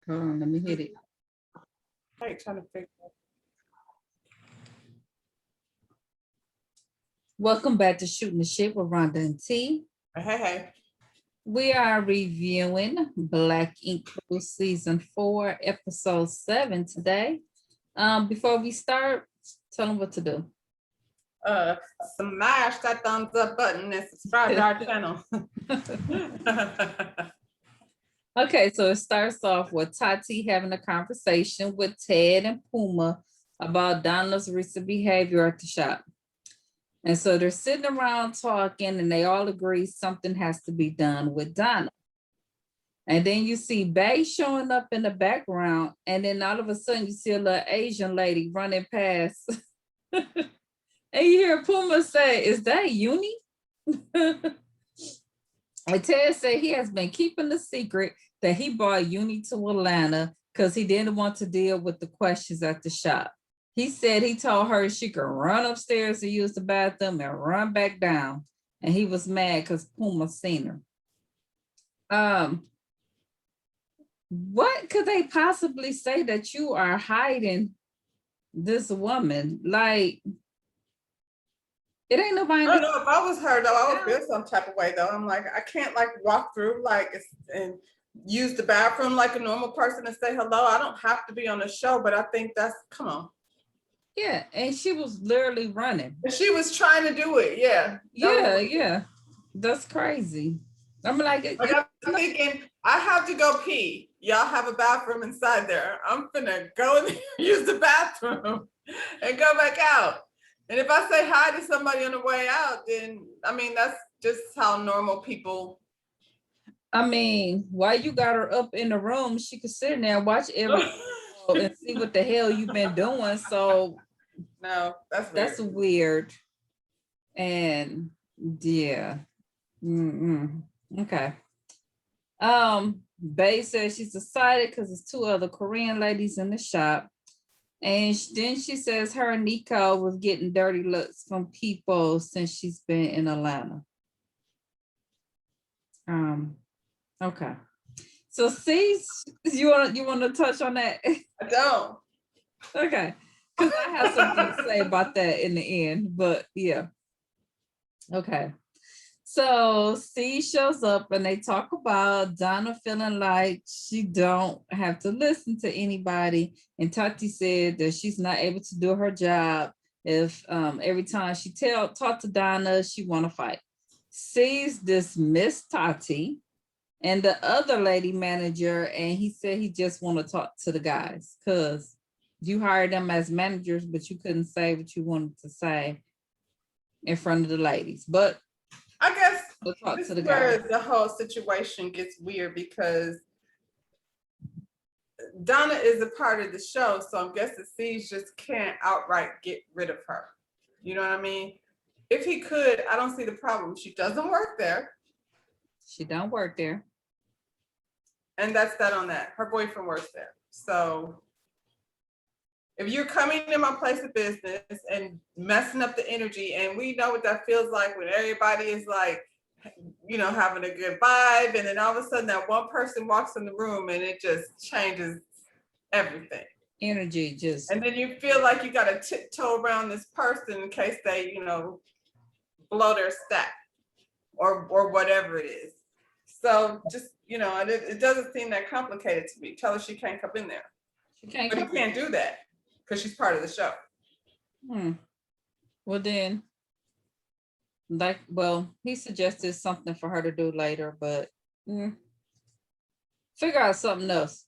Hold on, let me hit it. I ain't trying to figure out. Welcome back to Shooting the Shit with Rhonda and T. Hey. We are reviewing Black Ink Crew Season 4, Episode 7 today. Before we start, tell them what to do. Smash that thumbs up button and subscribe to our channel. Okay, so it starts off with Tati having a conversation with Ted and Puma about Donna's recent behavior at the shop. And so they're sitting around talking and they all agree something has to be done with Donna. And then you see Bay showing up in the background, and then all of a sudden you see a little Asian lady running past. And you hear Puma say, "Is that Uni?" And Ted said he has been keeping the secret that he brought Uni to Atlanta because he didn't want to deal with the questions at the shop. He said he told her she could run upstairs to use the bathroom and run back down. And he was mad because Puma seen her. What could they possibly say that you are hiding this woman? Like, it ain't nobody. I don't know, if I was her though, I would feel some type of way though. I'm like, I can't like walk through like and use the bathroom like a normal person and say hello. I don't have to be on the show, but I think that's, come on. Yeah, and she was literally running. And she was trying to do it, yeah. Yeah. That's crazy. I'm like I'm thinking, I have to go pee. Y'all have a bathroom inside there. I'm finna go and use the bathroom and go back out. And if I say hi to somebody on the way out, then, I mean, that's just how normal people. I mean, why you got her up in the room? She could sit in there and watch every and see what the hell you've been doing. So no, that's weird. And yeah. Okay. Bay says she's excited because there's two other Korean ladies in the shop. And then she says her and Nico was getting dirty looks from people since she's been in Atlanta. Okay. So see, you want to touch on that? I don't. Okay. Because I have something to say about that in the end, but yeah. Okay. So C shows up and they talk about Donna feeling like she don't have to listen to anybody. And Tati said that she's not able to do her job if every time she talk to Donna, she want to fight. C's dismissed Tati and the other lady manager, and he said he just want to talk to the guys because you hired them as managers, but you couldn't say what you wanted to say in front of the ladies. But I guess we'll talk this to the is where guys. the whole situation gets weird because Donna is a part of the show, so I'm guessing C's just can't outright get rid of her. You know what I mean? If he could, I don't see the problem. She doesn't work there. She don't work there. And that's that on that. Her boyfriend works there. So if you're coming to my place of business and messing up the energy, and we know what that feels like when everybody is like, you know, having a good vibe, and then all of a sudden that one person walks in the room and it just changes everything. Energy just. And then you feel like you got to tiptoe around this person in case they, you know, blow their stack or whatever it is. So just, you know, it doesn't seem that complicated to me. Tell her she can't come in there. She can't. But you can't do that because she's part of the show. Well then, like, well, he suggested something for her to do later, but figure out something else.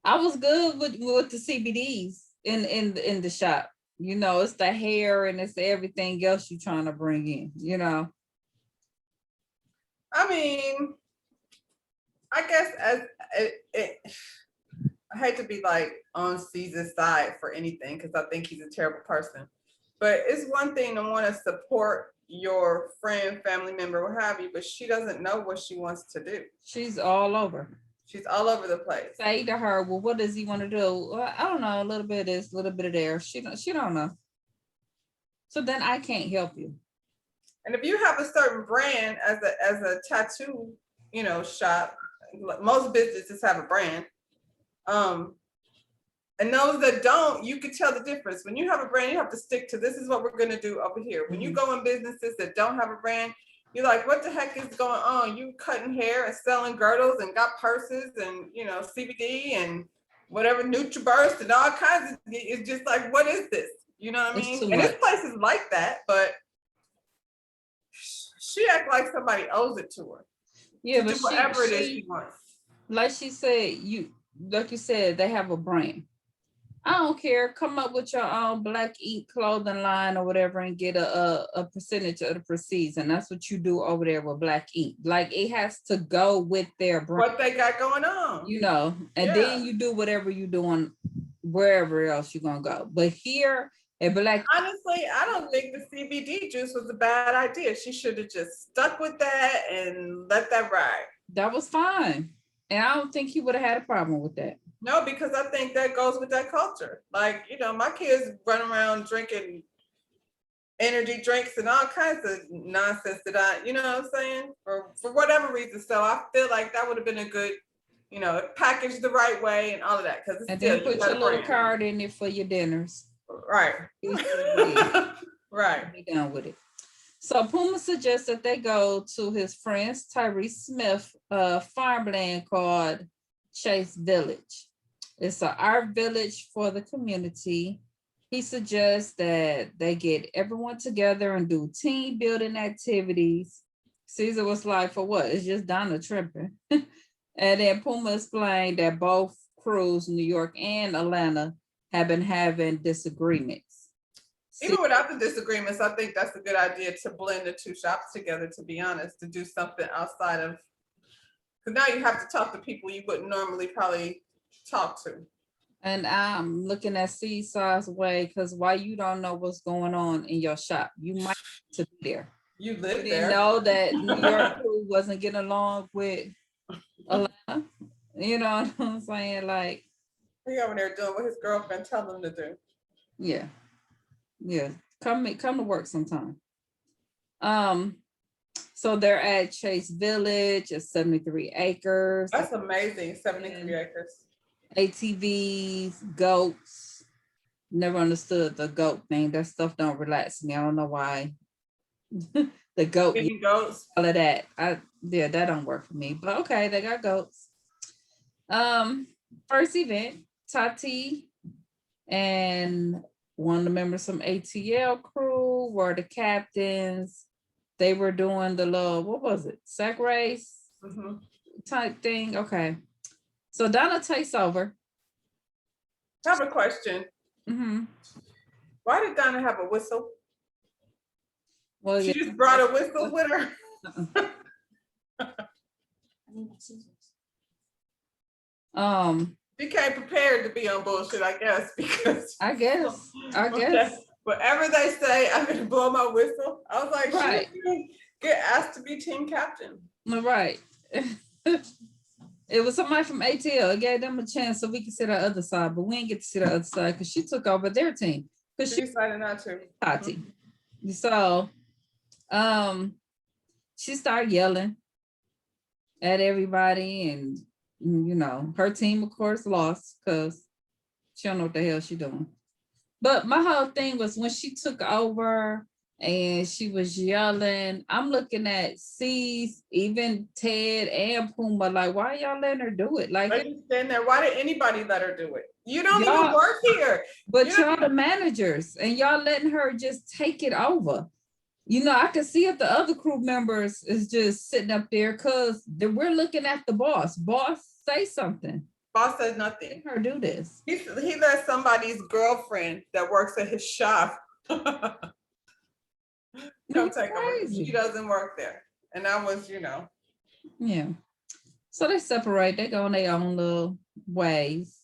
I was good with the CBDs in the shop. You know, it's the hair and it's everything else you're trying to bring in, you know. I mean, I guess I hate to be like on Caesar's side for anything because I think he's a terrible person. But it's one thing to want to support your friend, family member, what have you, but she doesn't know what she wants to do. She's all over. She's all over the place. Say to her, well, what does he want to do? Well, I don't know, a little bit of this, a little bit of there. She don't know. So then I can't help you. And if you have a certain brand as a tattoo, you know, shop, most businesses have a brand. And those that don't, you could tell the difference. When you have a brand, you have to stick to, this is what we're gonna do over here. When you go in businesses that don't have a brand, you're like, what the heck is going on? You cutting hair and selling girdles and got purses and, you know, CBD and whatever, NutriBurst and all kinds of, it's just like, what is this? You know what I It's mean? too And this much. place is like that, but she act like somebody owes it to her Yeah, to but do whatever it is she wants. like she said, like you said, they have a brand. I don't care. Come up with your own Black Ink clothing line or whatever and get a percentage of the proceeds. And that's what you do over there with Black Ink. Like it has to go with their brand, What they got going on. you know, and then you do whatever you're doing wherever else you're gonna go. But here at Black, honestly, I don't think the CBD juice was a bad idea. She should have just stuck with that and let that ride. that was fine. And I don't think he would have had a problem with that. No, because I think that goes with that culture. Like, you know, my kids run around drinking energy drinks and all kinds of nonsense that I, you know what I'm saying? For whatever reason. So I feel like that would have been a good, you know, packaged the right way and all of that. Because And then put your little card in it for your dinners. Right. Right. Be done with it. So Puma suggests that they go to his friend's Tyree Smith farmland called Chase Village. It's an art village for the community. He suggests that they get everyone together and do team building activities. Caesar was like, for what? It's just Donna tripping. And then Puma explained that both crews, New York and Atlanta, have been having disagreements. Even without the disagreements, I think that's a good idea to blend the two shops together, to be honest, to do something outside of, because now you have to talk to people you wouldn't normally probably talk to. And I'm looking at Seasaw's way, because why you don't know what's going on in your shop. You might to be there. You live You there. didn't know that New York crew wasn't getting along with Atlanta. You know what I'm saying? Like, he over there doing what his girlfriend tell him to do. yeah. Yeah. Come to work sometime. So they're at Chase Village. It's 73 acres. That's amazing. 73 acres. ATVs, goats. Never understood the goat thing. That stuff don't relax me. I don't know why. The goat, goats, all of that. That don't work for me. But okay, they got goats. First event, Tati and one of the members from ATL crew were the captains. They were doing the little, what was it? Sack race type thing. Okay. So Donna takes over. I have a question. Why did Donna have a whistle? Well, she just brought a whistle with her. She came prepared to be on bullshit, I guess, because I guess. Whatever they say, I'm gonna blow my whistle. I was like, right. She get asked to be team captain. Right. It was somebody from ATL. It gave them a chance so we could sit on the other side, but we didn't get to sit on the other side because she took over their team. Because she decided not to. Tati. So she started yelling at everybody, and you know, her team of course lost because she don't know what the hell she doing. But my whole thing was when she took over and she was yelling, I'm looking at C's, even Ted and Puma, like, why y'all letting her do it? Like, stand there. Why did anybody let her do it? You don't even work here. But y'all the managers, and y'all letting her just take it over. You know, I can see if the other crew members is just sitting up there because we're looking at the boss. Boss, say something. Boss says nothing. Let her do this. He let somebody's girlfriend that works at his shop come take over. She doesn't work there. And that was, you know. Yeah. So they separate. They go on their own little ways.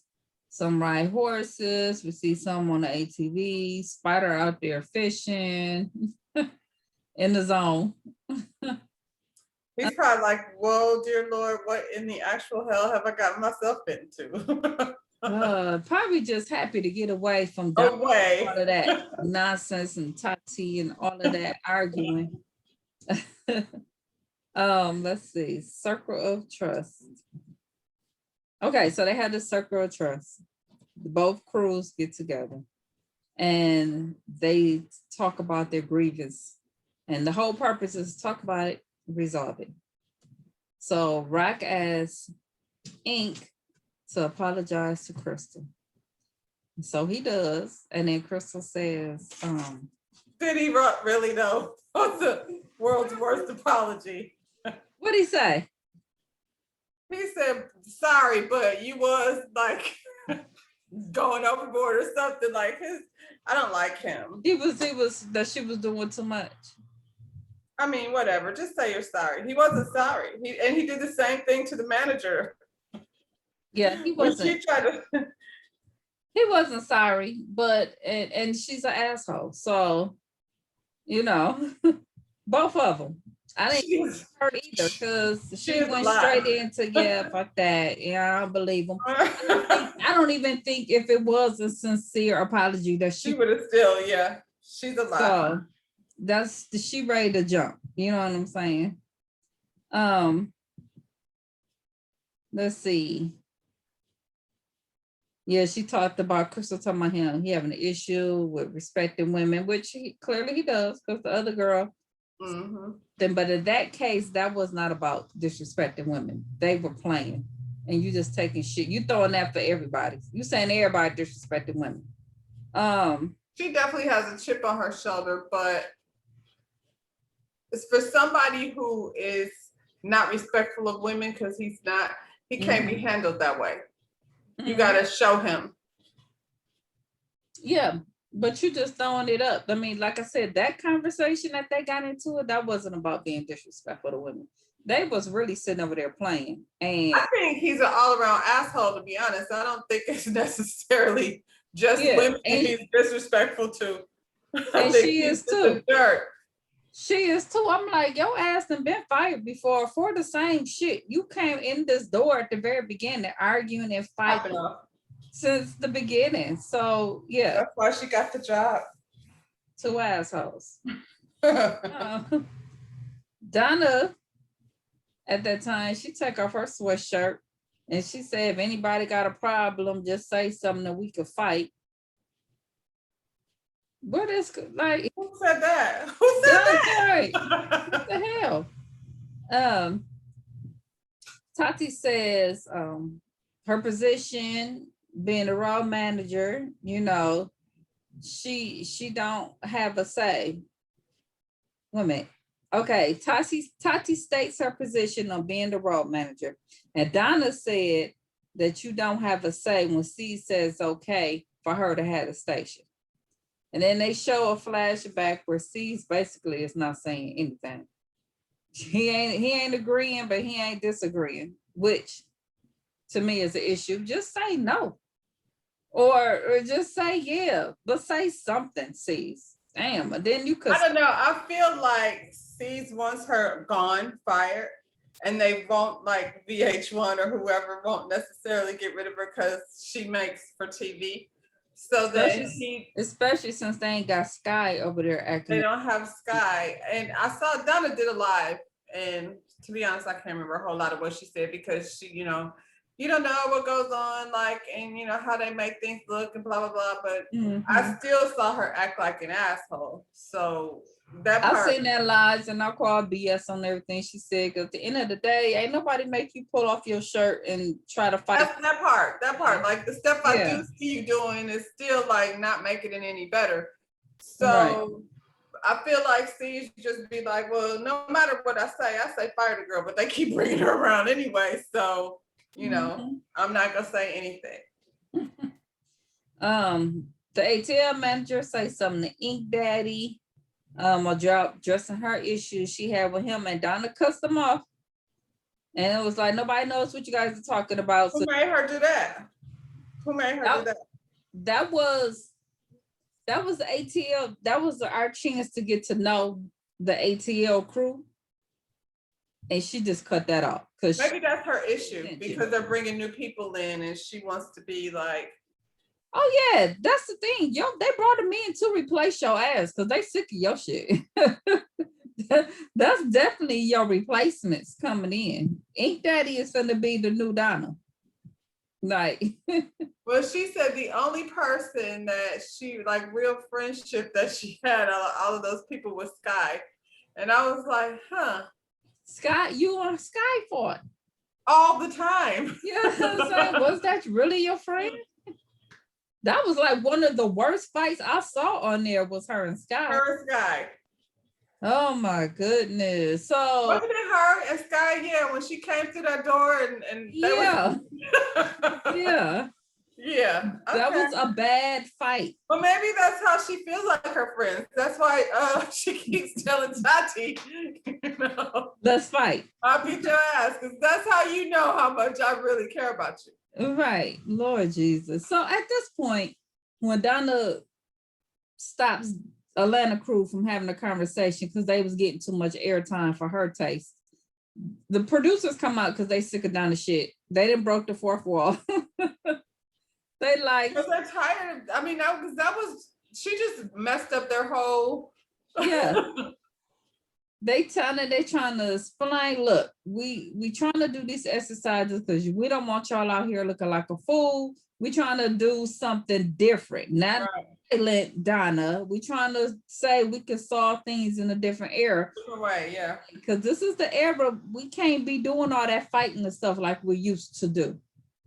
Some ride horses. We see some on the ATV. Spider out there fishing in the zone. He's probably like, whoa, dear Lord, what in the actual hell have I got myself into? Probably just happy to get away from all of that nonsense and Tati and all of that arguing. Let's see. Circle of Trust. Okay, so they had the circle of trust. Both crews get together and they talk about their grievance. And the whole purpose is to talk about it, resolve it. So Rock asks Ink to apologize to Crystal. So he does. And then Crystal says, Did he really though? What's the world's worst apology? what'd he say? He said, sorry, but you was like going overboard or something like his. I don't like him. He was that she was doing too much. I mean, whatever. Just say you're sorry. He wasn't sorry. He did the same thing to the manager. Yeah, he When wasn't. she tried to. He wasn't sorry, but and she's an asshole. So, you know, both of them. I didn't hurt either because she went straight into fuck that. Yeah, I don't believe him. I don't even think if it was a sincere apology that she would have still, she's a lie. So she ready to jump. You know what I'm saying? Let's see. Yeah, she talked about Crystal talking about him. He having an issue with respecting women, which he clearly does, because the other girl. But in that case, that was not about disrespecting women. They were playing, and you just taking shit. You throwing that for everybody. You saying everybody disrespecting women. She definitely has a chip on her shoulder, but it's for somebody who is not respectful of women because he can't be handled that way. You got to show him. Yeah, but you just throwing it up. I mean, like I said, that conversation that they got into it, that wasn't about being disrespectful to women. They was really sitting over there playing. And I think he's an all-around asshole, to be honest. I don't think it's necessarily just women he's disrespectful to. And she is too. She is too. I'm like, your ass done been fired before for the same shit. You came in this door at the very beginning, arguing and fighting since the beginning. So yeah, that's why she got the job. Two assholes. Donna, at that time, she took off her sweatshirt and she said, if anybody got a problem, just say something that we could fight. What is like? Who said that? Who said that? What the hell? Tati says her position being a raw manager, you know, she don't have a say. Wait a minute. Okay, Tati states her position on being the raw manager, and Donna said that you don't have a say when C says okay for her to have a station. And then they show a flashback where C's basically is not saying anything. He ain't agreeing, but he ain't disagreeing, which to me is an issue. Just say no. Or just say yeah, but say something, C's. Damn, and then you could. I don't know. I feel like C's wants her gone, fired, and they won't, like VH1 or whoever won't necessarily get rid of her because she makes for TV. So then especially since they ain't got Sky over there acting. They don't have Sky. And I saw Donna did a live, and to be honest, I can't remember a whole lot of what she said because she, you know, you don't know what goes on, like, and you know how they make things look and blah blah blah. But I still saw her act like an asshole. So that part, I've seen that lies and I call BS on everything she said. Because at the end of the day, ain't nobody make you pull off your shirt and try to fight. That's that part, like the stuff I do see you doing is still like not making it any better. So I feel like Steve just be like, well, no matter what I say fire the girl, but they keep bringing her around anyway. So, you know, I'm not gonna say anything. The ATL manager say something to Ink Daddy. Addressing her issues she had with him, and Donna cussed him off. And it was like, nobody knows what you guys are talking about. Who made her do that? Who made her do that? That was the ATL. That was our chance to get to know the ATL crew. And she just cut that off. Maybe that's her issue because they're bringing new people in and she wants to be like, oh yeah, that's the thing. Yo, they brought them in to replace your ass because they sick of your shit. That's definitely your replacements coming in. Ink Daddy is gonna be the new Donna. Like, Well, she said the only person that she like real friendship that she had all of those people was Sky. And I was like, huh, Scott, you on Sky for it. all the time. You know what I'm saying? Was that really your friend? That was like one of the worst fights I saw on there was her and Sky. Her and Sky. Oh my goodness. So Wasn't it her and Sky? Yeah, when she came through that door and they yeah, was yeah. yeah. That Okay. was a bad fight. Well, maybe that's how she feels like her friends. That's why she keeps telling Tati, you know, Let's fight. I'll beat your ass, because that's how you know how much I really care about you. Right. Lord Jesus. So at this point, when Donna stops Atlanta crew from having a conversation because they was getting too much airtime for her taste, the producers come out because they sick of Donna shit. They didn't broke the fourth wall. They like, Because they're tired. I mean, that was she just messed up their whole. yeah. They trying to explain, look, we trying to do these exercises because we don't want y'all out here looking like a fool. We trying to do something different, not violent, Donna. We trying to say we can solve things in a different era. Different way, yeah. Because this is the era we can't be doing all that fighting and stuff like we used to do.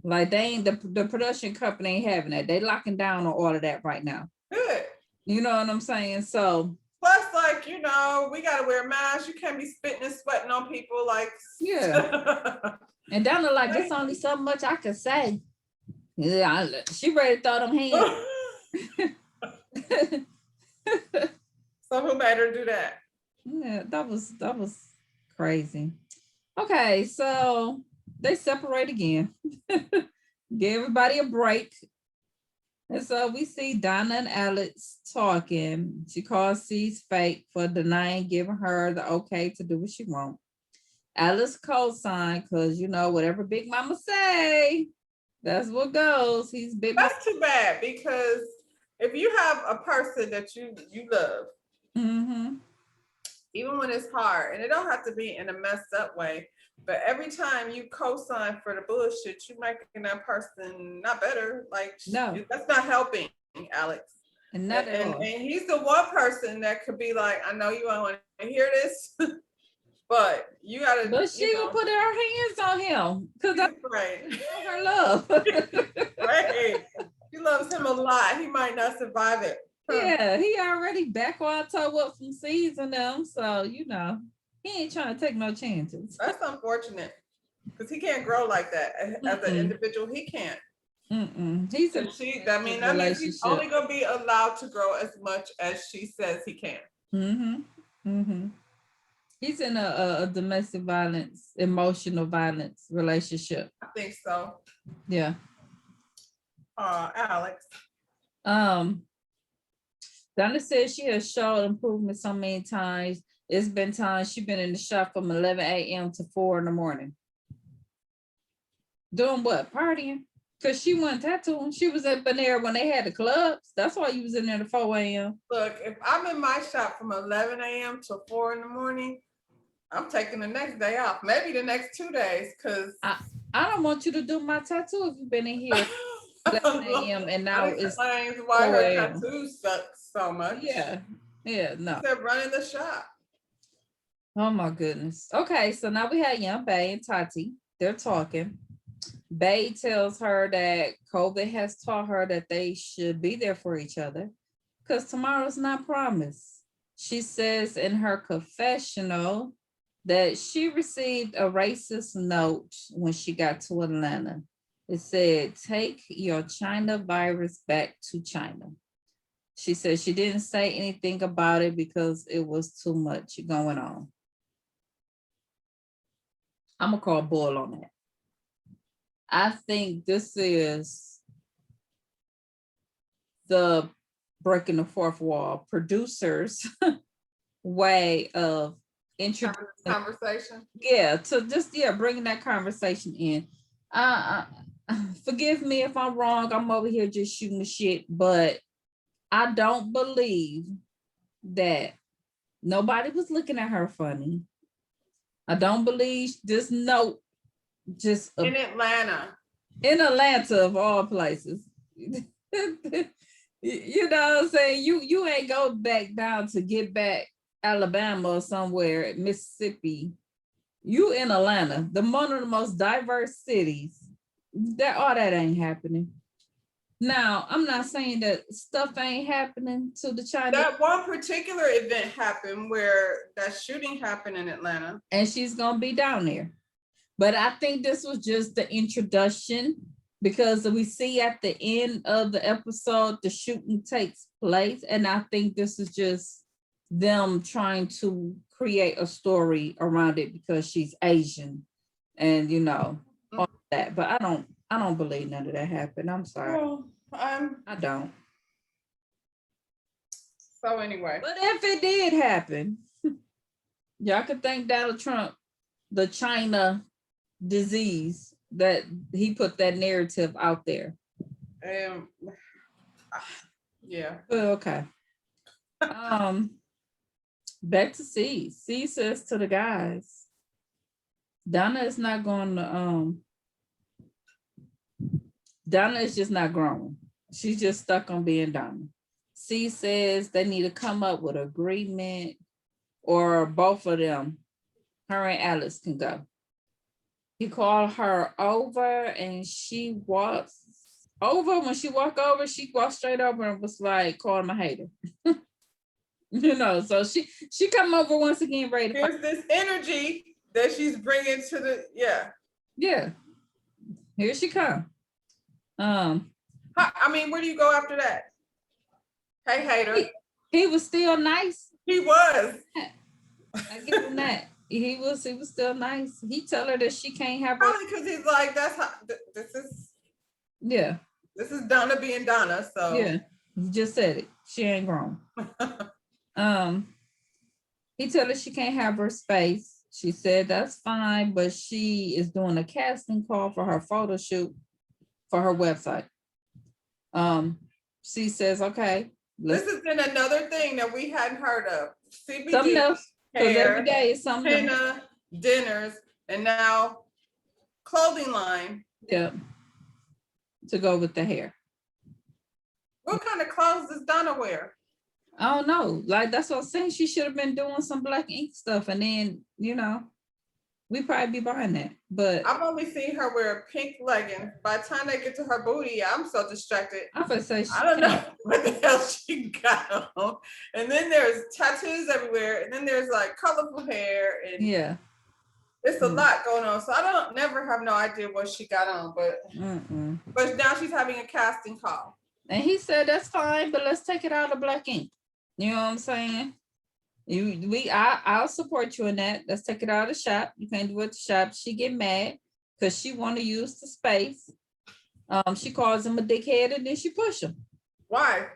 Like they ain't the production company ain't having that. They locking down on all of that right now. Good. You know what I'm saying? So plus, like, you know, we gotta wear masks. You can't be spitting and sweating on people, like yeah. And Donna like, there's only so much I can say. Yeah, she ready to throw them hands. So who made her do that? Yeah, that was crazy. Okay, so they separate again. Give everybody a break. And so we see Donna and Alex talking. She calls C's fake for denying giving her the okay to do what she wants. Alex co-signed because, you know, whatever Big Mama say, that's what goes. He's big. That's too bad, because if you have a person that you love, even when it's hard, and it don't have to be in a messed up way, but every time you co-sign for the bullshit, you making that person not better. Like, no, that's not helping, Alex. And he's the one person that could be like, I know you don't want to hear this, but you gotta. But she will put her hands on him because that's right. Her love. Right. She loves him a lot. He might not survive it. Yeah, he already back on toe up from season them, so you know he ain't trying to take no chances. That's unfortunate because he can't grow like that as an individual. He can't. He's that means he's only gonna be allowed to grow as much as she says he can. He's in a domestic violence, emotional violence relationship. I think so. Yeah. Alex. Donna says she has showed improvement so many times. It's been times she's been in the shop from 11 a.m. to 4 in the morning. Doing what? Partying? Because she went tattooing. She was at Bonaire when they had the clubs. That's why you was in there to 4 a.m. Look, if I'm in my shop from 11 a.m. to 4 in the morning, I'm taking the next day off. Maybe the next 2 days, because I don't want you to do my tattoo if you've been in here 11 a.m. and now it's explains why her tattoo sucks so much. Yeah, no. They're running the shop. Oh my goodness. Okay, so now we have Young Bay and Tati. They're talking. Bay tells her that COVID has taught her that they should be there for each other because tomorrow's not promised. She says in her confessional that she received a racist note when she got to Atlanta. It said, take your China virus back to China. She said she didn't say anything about it because it was too much going on. I'm gonna call bull on that. I think this is the breaking the fourth wall producers way of introducing conversation. Yeah, to just bringing that conversation in. Forgive me if I'm wrong. I'm over here just shooting the shit, but I don't believe that nobody was looking at her funny. I don't believe this note just in Atlanta. in Atlanta of all places. You know what I'm saying? You ain't go back down to get back Alabama or somewhere, Mississippi. You in Atlanta, one of the most diverse cities. That all that ain't happening. Now, I'm not saying that stuff ain't happening to the Chinese. That one particular event happened where that shooting happened in Atlanta. And she's gonna be down there. But I think this was just the introduction, because we see at the end of the episode the shooting takes place, and I think this is just them trying to create a story around it because she's Asian, and all that. But I don't believe none of that happened. I'm sorry. Well, I don't. So anyway, But if it did happen, y'all could thank Donald Trump, the China disease, that he put that narrative out there. Yeah. Okay. Back to C. C says to the guys, Donna is not going to Donna is just not growing. She's just stuck on being Donna. C says they need to come up with agreement, or both of them, her and Alex, can go. He called her over, and she walks over. When she walked over, she walked straight over and was like, call him a hater. So she come over once again, ready to Here's this energy that she's bringing to the, yeah. Here she come. I mean, where do you go after that? Hey, hater. He was still nice. He was. I give him that. He was still nice. He tell her that she can't have her. Probably because he's like, that's how this is. Yeah. This is Donna being Donna. So yeah, you just said it. She ain't grown. He told her she can't have her space. She said that's fine, but she is doing a casting call for her photo shoot for her website. She says, okay. This has been another thing that we hadn't heard of. CBD, something else, because hair, every day is something. henna, dinners, and now clothing line. Yeah. To go with the hair. What kind of clothes does Donna wear? I don't know. Like, that's what I'm saying. She should have been doing some black ink stuff, and then we probably be buying that. But I've only seen her wear pink leggings. By the time they get to her booty, I'm so distracted. I'm gonna say I don't know what the hell she got on. And then there's tattoos everywhere, and then there's like colorful hair, and yeah, it's a lot going on. So I never have no idea what she got on, but now she's having a casting call. And he said that's fine, but let's take it out of black ink. You know what I'm saying? I'll support you in that. Let's take it out of the shop. You can't do it at the shop. She get mad because she want to use the space. She calls him a dickhead, and then she push him. Why?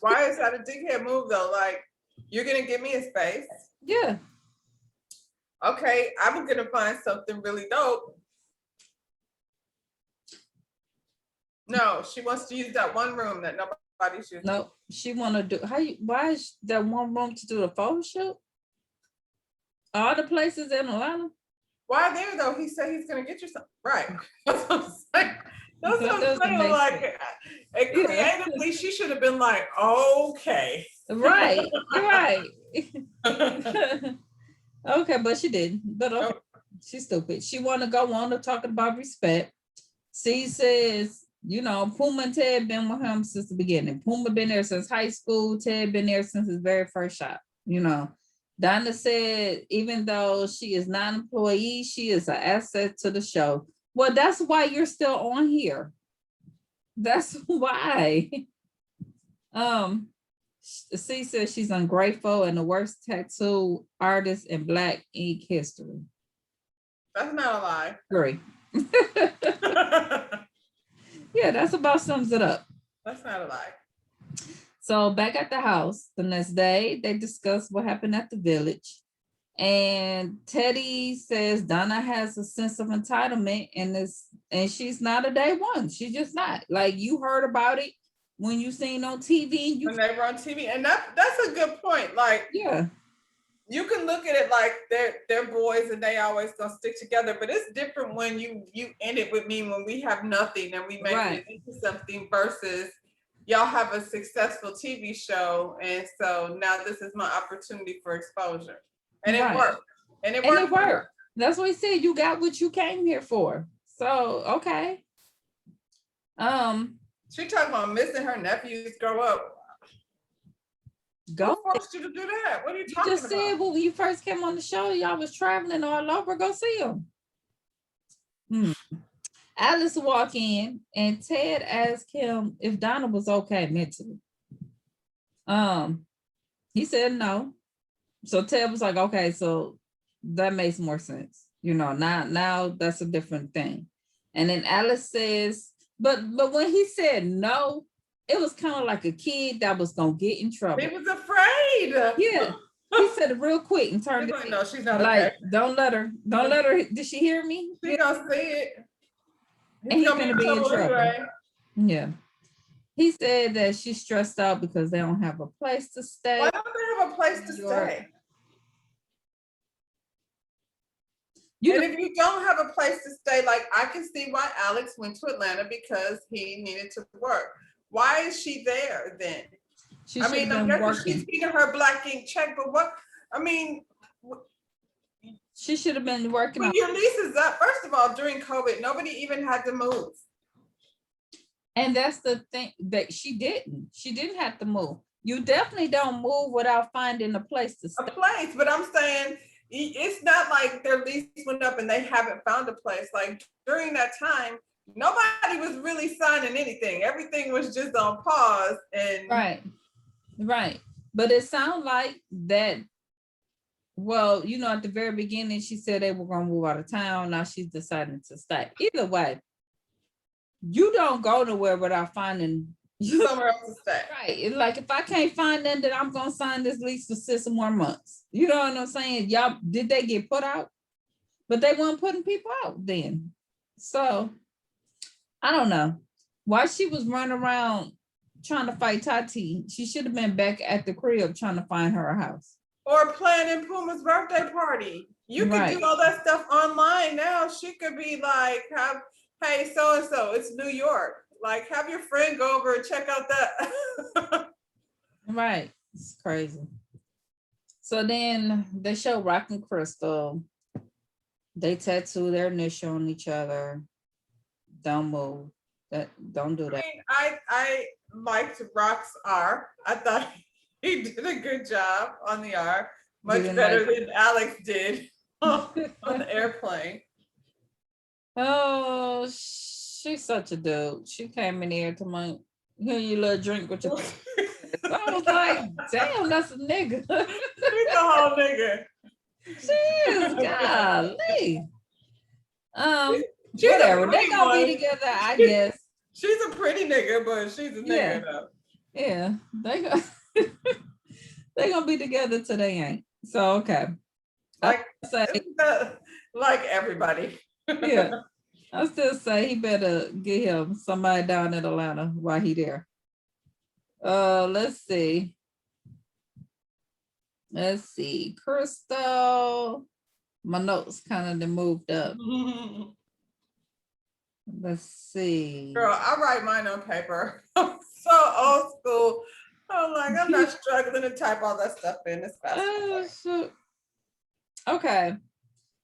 Why is that a dickhead move though? Like, you're gonna give me a space? Yeah. Okay, I'm gonna find something really dope. No, she wants to use that one room that nobody's using. No, she want to do. Why is that one room to do the photo shoot? All the places in Atlanta. Why there though? He said he's gonna get you something. Right. That's what I'm saying. That's what I'm saying. Like, and creatively, she should have been like, okay. Right. Right. Okay, but she didn't. But okay, she's stupid. She want to go on to talking about respect. C says, Puma and Ted been with him since the beginning. Puma been there since high school. Ted been there since his very first shot. Donna said, even though she is not an employee, she is an asset to the show. Well, that's why you're still on here. That's why. C says she's ungrateful and the worst tattoo artist in black ink history. That's not a lie. Agree. Yeah, that's about sums it up. That's not a lie. So back at the house the next day, they discuss what happened at the village. And Teddy says Donna has a sense of entitlement, and she's not a day one. She's just not. Like, you heard about it when you seen on TV. When they were on TV. And that's a good point. Like, yeah. you can look at it like they're boys and they always gonna stick together, but it's different when you end it with me when we have nothing and we make Right. it into something versus y'all have a successful TV show, and so now this is my opportunity for exposure, and it Right. worked, and it And worked. it worked. That's what he said. You got what you came here for. So okay. She talking about missing her nephews grow up. Go. Who forced you to do that? What are you You talking just said, about? well, when you first came on the show, y'all was traveling all over. Go see him. Alice walked in and Ted asked him if Donna was okay mentally. He said no. So Ted was like, okay, so that makes more sense. You know, now that's a different thing. And then Alice says, but when he said no, it was kind of like a kid that was gonna get in trouble. He was afraid. Yeah. He said it real quick and turned Like, no, she's not like, okay. don't let her. Did she hear me? She gonna see it. And he's gonna be in trouble. Anyway. Yeah. He said that she's stressed out because they don't have a place to stay. Why don't they have a place to stay? And if you don't have a place to stay, like I can see why Alex went to Atlanta because he needed to work. Why is she there then? I mean, I'm guessing she's getting her black ink check, but what? I mean, she should have been working. When your lease is up, first of all, during COVID, nobody even had to move. And that's the thing that she didn't. She didn't have to move. You definitely don't move without finding a place to stay. A place, but I'm saying it's not like their lease went up and they haven't found a place. Like during that time, nobody was really signing anything. Everything was just on pause. And right. But it sounds like that. Well, you know, at the very beginning, she said they were going to move out of town. Now she's deciding to stay. Either way, you don't go nowhere without finding somewhere else to stay. Right. Like if I can't find them, then I'm going to sign this lease for 6 more months. You know what I'm saying? Y'all, did they get put out? But they weren't putting people out then. So I don't know why she was running around trying to fight Tati. She should have been back at the crib trying to find her a house. Or planning Puma's birthday party. You can do all that stuff online now. She could be like, hey, so-and-so, it's New York. Like, have your friend go over and check out that. Right. It's crazy. So then they show Rock and Crystal. They tattoo their initial on each other. Don't move. Don't do that. I liked Rock's R. I thought he did a good job on the R. Much better than Alex did on the airplane. Oh, she's such a dude. She came in here to my here you little drink with your I was like, damn, that's a nigga. She's a whole nigga. She is, golly. Whatever. They gonna be together, I guess. She's a pretty nigga, but she's a nigga though. Yeah, they gonna be together till they ain't. So okay. Like everybody. Yeah. I still say he better get him somebody down in Atlanta while he there. Let's see. Crystal. My notes kind of moved up. Let's see. Girl, I write mine on paper. I'm so old school. I'm like, I'm not struggling to type all that stuff in. It's fast. Okay.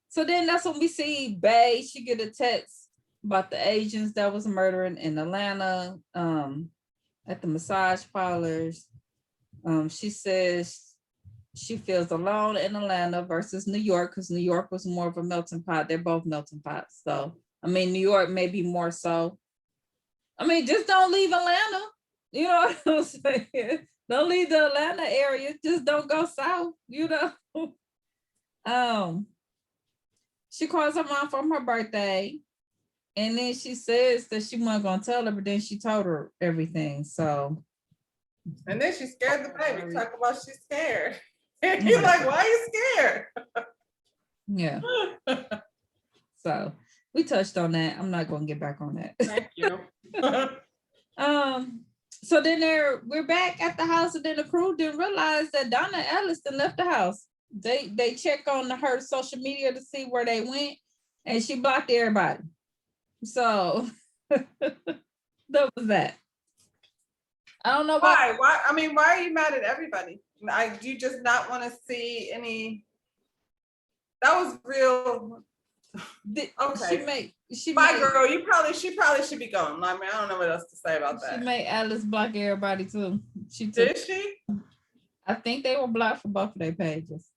So then that's when we see Bay. She get a text about the agents that was murdering in Atlanta at the massage parlors. She says she feels alone in Atlanta versus New York because New York was more of a melting pot. They're both melting pots. So, I mean, New York may be more so. I mean, just don't leave Atlanta. You know what I'm saying? Don't leave the Atlanta area. Just don't go south, you know? She calls her mom for her birthday. And then she says that she wasn't going to tell her, but then she told her everything. So. And then she scared the baby. Talk about she's scared. And you're like, why are you scared? Yeah. So we touched on that. I'm not going to get back on that. Thank you. So then we're back at the house, and then the crew didn't realize that Donna and Alice left the house. They check on her social media to see where they went, and she blocked everybody. So that was that. I don't know about Why? Why? I mean, why are you mad at everybody? Do you just not want to see any? That was real. Okay. she Bye, made girl. She probably should be gone. I mean, I don't know what else to say about she that. made Alice block everybody too. Did she? I think they were blocked for both of their pages.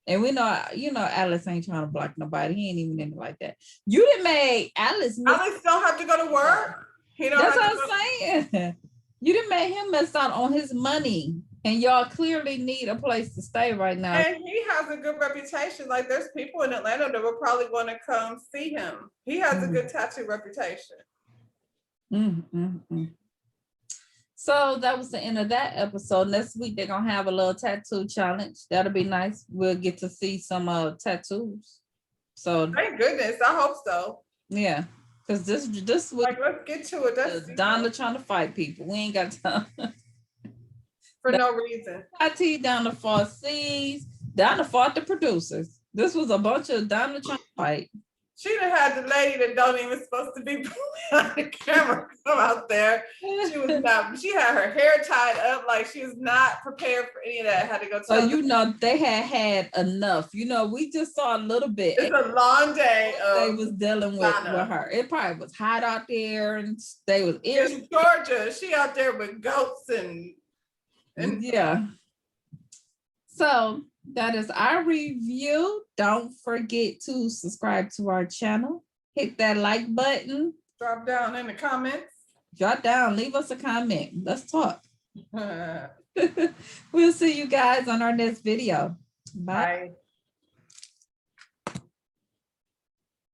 And we know, Alice ain't trying to block nobody. He ain't even in it like that. You done made Alice miss. Alex don't have to go to work. He don't That's have what I'm saying. You done made him miss out on his money. And y'all clearly need a place to stay right now. And he has a good reputation. Like there's people in Atlanta that would probably want to come see him. He has a good tattoo reputation. So that was the end of that episode. Next week they're gonna have a little tattoo challenge. That'll be nice. We'll get to see some tattoos. So thank goodness. I hope so. Yeah, because this week, like, let's get to it. That's Donna trying to fight people. We ain't got time. For no reason. IT Donna fought C's. Donna fought the producers. This was a bunch of Donna trying to fight. She done had the lady that don't even supposed to be on the camera come out there. She was not. She had her hair tied up like she was not prepared for any of that. Had to go. So they had enough. We just saw a little bit. It's a long day. They was dealing with her. It probably was hot out there, and they was in Georgia. She out there with goats and yeah. So that is our review. Don't forget to subscribe to our channel. Hit that like button. Drop down in the comments. Drop down. Leave us a comment. Let's talk. We'll see you guys on our next video. Bye. Bye.